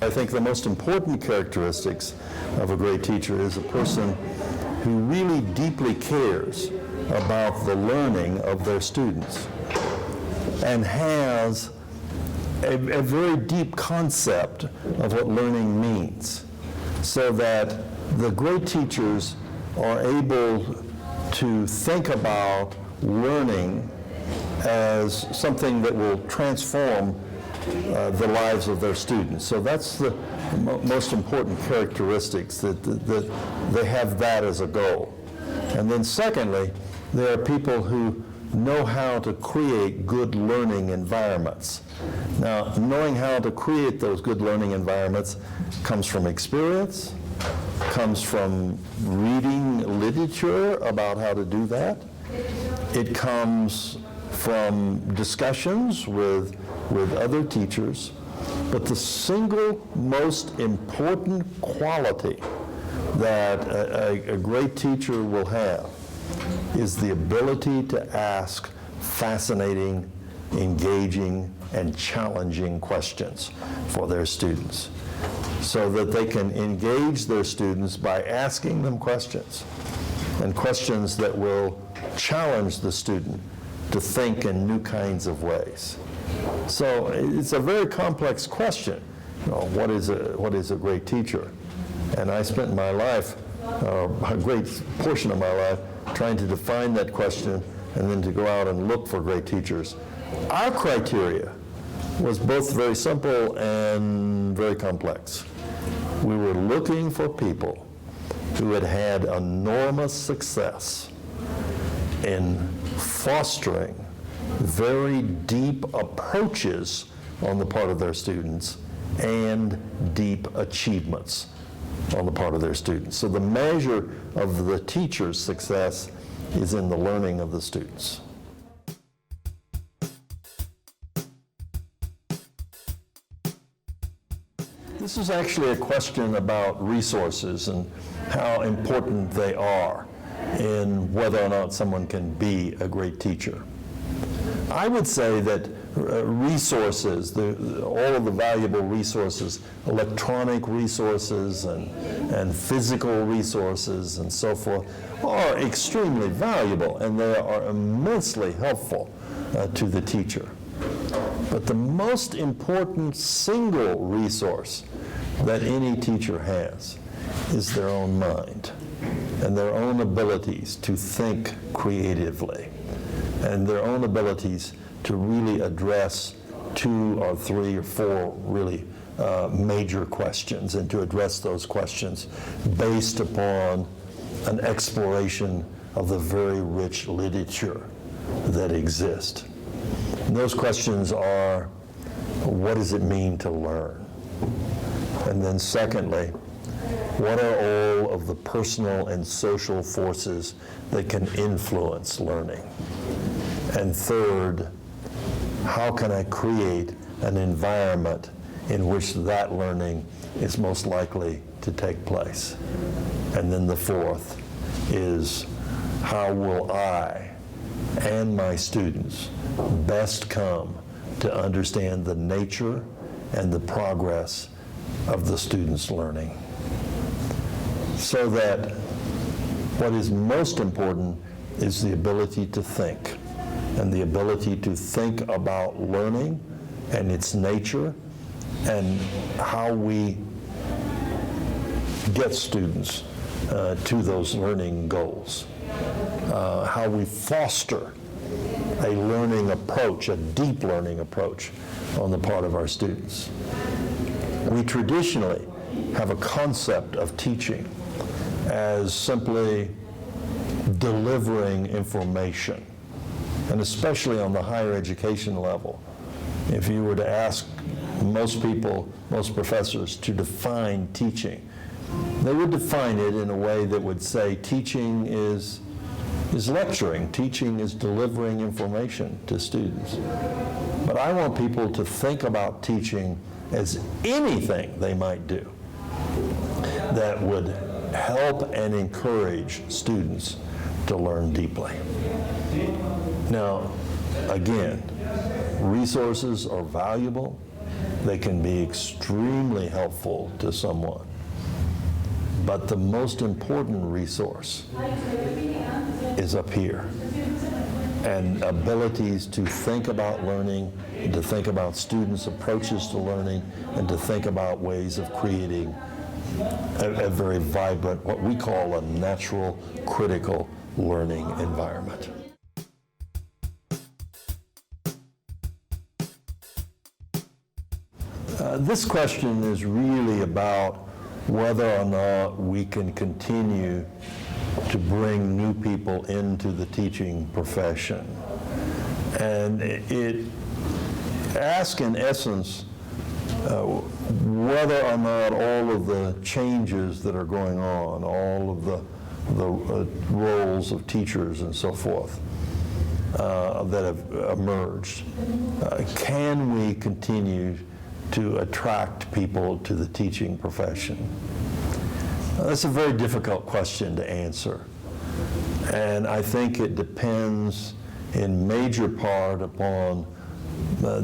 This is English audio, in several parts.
I think the most important characteristics of a great teacher is a person who really deeply cares about the learning of their students and has a very deep concept of what learning means, so that the great teachers are able to think about learning as something that will transform the lives of their students. So that's the most important characteristics, that they have that as a goal. And then secondly, there are people who know how to create good learning environments. Now, knowing how to create those good learning environments comes from experience, comes from reading literature about how to do that. It comes from discussions with other teachers. But the single most important quality that a great teacher will have is the ability to ask fascinating, engaging, and challenging questions for their students, so that they can engage their students by asking them questions, and questions that will challenge the student to think in new kinds of ways. So it's a very complex question. What is a great teacher? And I spent my life, a great portion of my life, trying to define that question and then to go out and look for great teachers. Our criteria was both very simple and very complex. We were looking for people who had had enormous success in fostering very deep approaches on the part of their students and deep achievements on the part of their students. So the measure of the teacher's success is in the learning of the students. This is actually a question about resources and how important they are in whether or not someone can be a great teacher. I would say that resources, all of the valuable resources, electronic resources and physical resources and so forth, are extremely valuable, and they are immensely helpful to the teacher. But the most important single resource that any teacher has is their own mind and their own abilities to think creatively, and their own abilities to really address 2 or 3 or 4 really major questions, and to address those questions based upon an exploration of the very rich literature that exists. And those questions are, what does it mean to learn? And then secondly, what are all of the personal and social forces that can influence learning? And third, how can I create an environment in which that learning is most likely to take place? And then the fourth is, how will I and my students best come to understand the nature and the progress of the students' learning? So that what is most important is the ability to think, and the ability to think about learning and its nature and how we get students to those learning goals, how we foster a learning approach, a deep learning approach on the part of our students. We traditionally have a concept of teaching as simply delivering information, and especially on the higher education level. If you were to ask most people, most professors, to define teaching, they would define it in a way that would say teaching is lecturing, teaching is delivering information to students. But I want people to think about teaching as anything they might do that would help and encourage students to learn deeply. Now, again, resources are valuable, they can be extremely helpful to someone. But the most important resource is up here. And abilities to think about learning, and to think about students' approaches to learning, and to think about ways of creating a very vibrant, what we call a natural, critical learning environment. This question is really about whether or not we can continue to bring new people into the teaching profession. And it asks, in essence, whether or not all of the changes that are going on, all of the roles of teachers and so forth that have emerged, can we continue to attract people to the teaching profession? That's a very difficult question to answer. And I think it depends in major part upon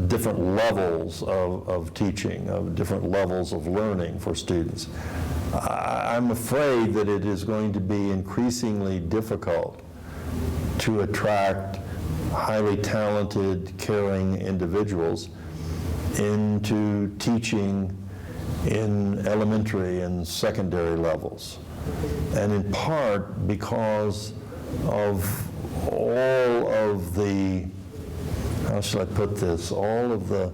different levels of teaching, of different levels of learning for students. I'm afraid that it is going to be increasingly difficult to attract highly talented, caring individuals into teaching in elementary and secondary levels. And in part because of all of the, how shall I put this, all of the,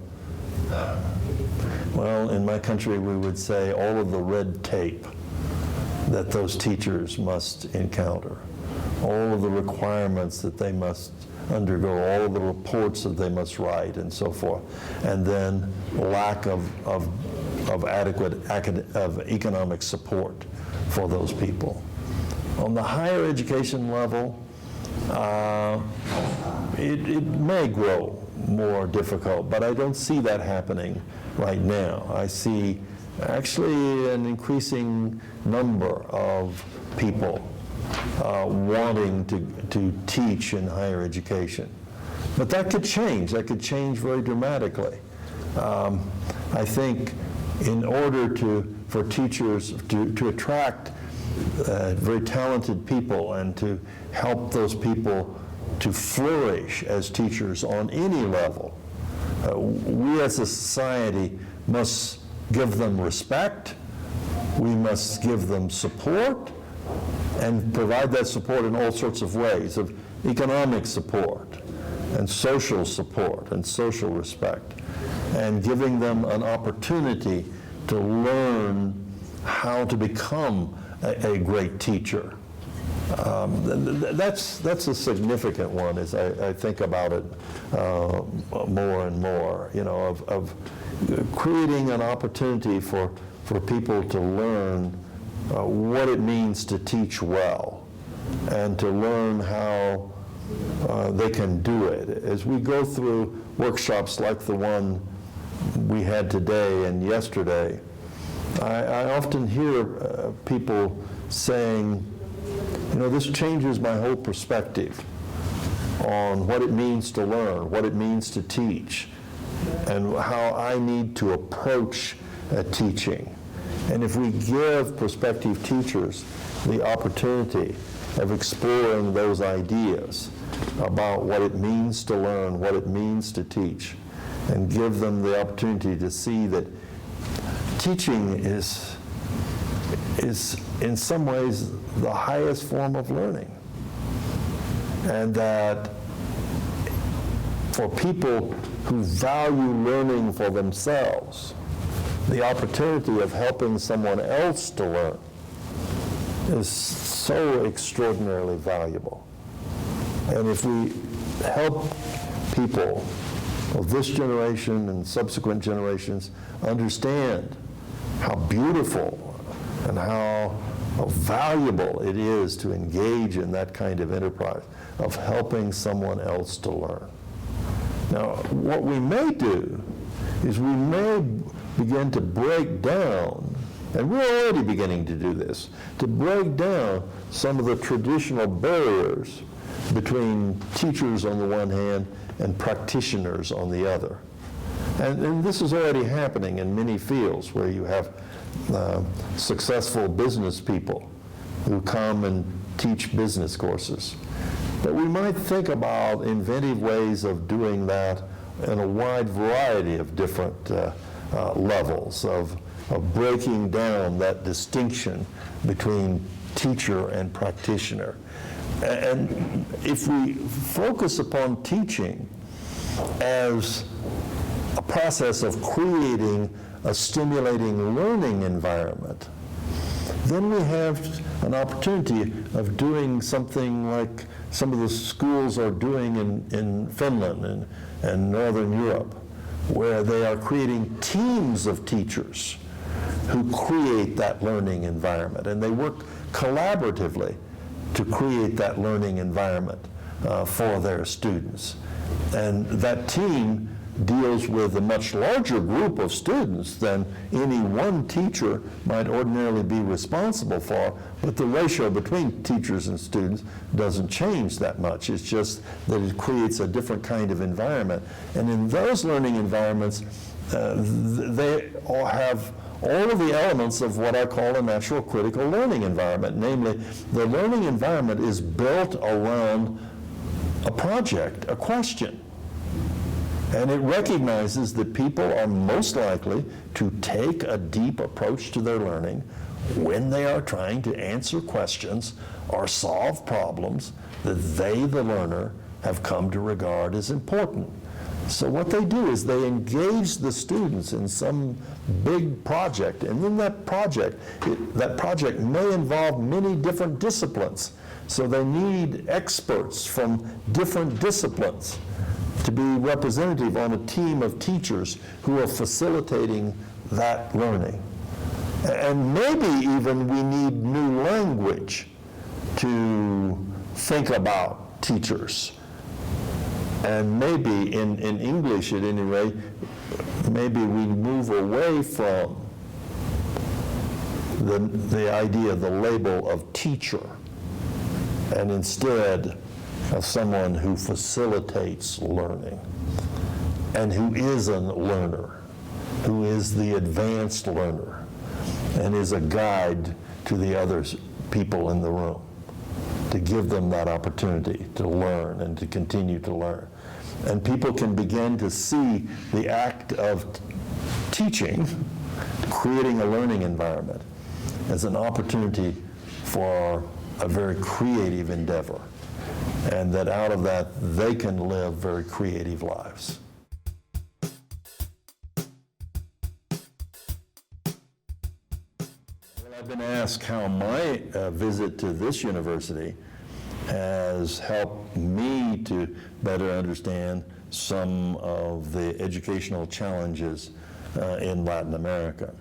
well, in my country we would say all of the red tape that those teachers must encounter, all of the requirements that they must undergo, all of the reports that they must write and so forth, and then lack of adequate economic support for those people. On the higher education level, it may grow more difficult, but I don't see that happening right now. I see actually an increasing number of people wanting to teach in higher education. But that could change. That could change very dramatically. I think in order for teachers to attract very talented people and to help those people to flourish as teachers on any level, we as a society must give them respect, we must give them support, and provide that support in all sorts of ways, of economic support and social respect, and giving them an opportunity to learn how to become a great teacher. That's a significant one as I think about it more and more, you know, of creating an opportunity for people to learn what it means to teach well and to learn how they can do it. As we go through workshops like the one we had today and yesterday, I often hear people saying, you know, this changes my whole perspective on what it means to learn, what it means to teach, and how I need to approach teaching. And if we give prospective teachers the opportunity of exploring those ideas about what it means to learn, what it means to teach, and give them the opportunity to see that teaching is in some ways the highest form of learning, and that for people who value learning for themselves, the opportunity of helping someone else to learn is so extraordinarily valuable. And if we help people of this generation and subsequent generations understand how beautiful and how valuable it is to engage in that kind of enterprise of helping someone else to learn. Now, what we may do is we may begin to break down, and we're already beginning to do this, to break down some of the traditional barriers between teachers on the one hand and practitioners on the other. And this is already happening in many fields where you have successful business people who come and teach business courses. But we might think about inventive ways of doing that in a wide variety of different levels of breaking down that distinction between teacher and practitioner. And if we focus upon teaching as a process of creating a stimulating learning environment, then we have an opportunity of doing something like some of the schools are doing in Finland and Northern Europe, where they are creating teams of teachers who create that learning environment. And they work collaboratively to create that learning environment for their students. And that team deals with a much larger group of students than any one teacher might ordinarily be responsible for, but the ratio between teachers and students doesn't change that much. It's just that it creates a different kind of environment. And in those learning environments, they all have all of the elements of what I call a natural critical learning environment. Namely, the learning environment is built around a project, a question. And it recognizes that people are most likely to take a deep approach to their learning when they are trying to answer questions or solve problems that they, the learner, have come to regard as important. So what they do is they engage the students in some big project, and then that project may involve many different disciplines. So they need experts from different disciplines to be representative on a team of teachers who are facilitating that learning. And maybe even we need new language to think about teachers. And maybe in English at any rate, maybe we move away from the idea, the label of teacher, and instead of someone who facilitates learning and who is a learner, who is the advanced learner and is a guide to the other people in the room, to give them that opportunity to learn and to continue to learn. And people can begin to see the act of teaching, creating a learning environment, as an opportunity for a very creative endeavor. And that out of that, they can live very creative lives. Well, I've been asked how my visit to this university has helped me to better understand some of the educational challenges in Latin America.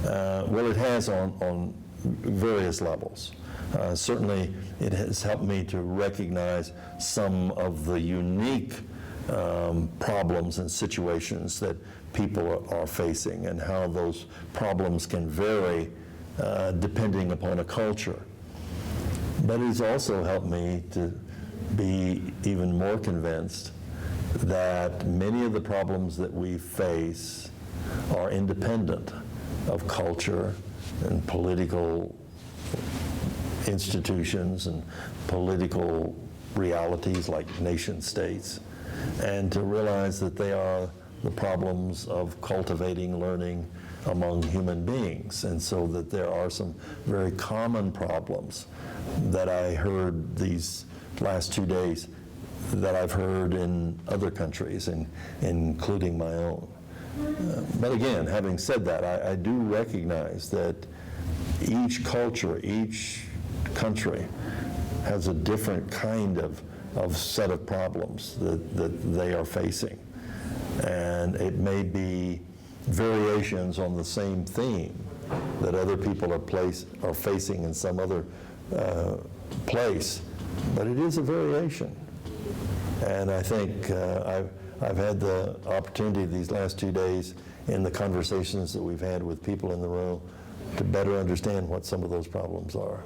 Well, it has on various levels. Certainly, it has helped me to recognize some of the unique problems and situations that people are facing and how those problems can vary depending upon a culture. But it's also helped me to be even more convinced that many of the problems that we face are independent of culture and political institutions and political realities like nation states, and to realize that they are the problems of cultivating learning among human beings, and so that there are some very common problems that I heard these last 2 days that I've heard in other countries, including my own. But again, having said that, I do recognize that each culture, each country has a different kind of set of problems that they are facing. And it may be variations on the same theme that other people are facing in some other place, but it is a variation. And I think I've had the opportunity these last 2 days in the conversations that we've had with people in the room to better understand what some of those problems are.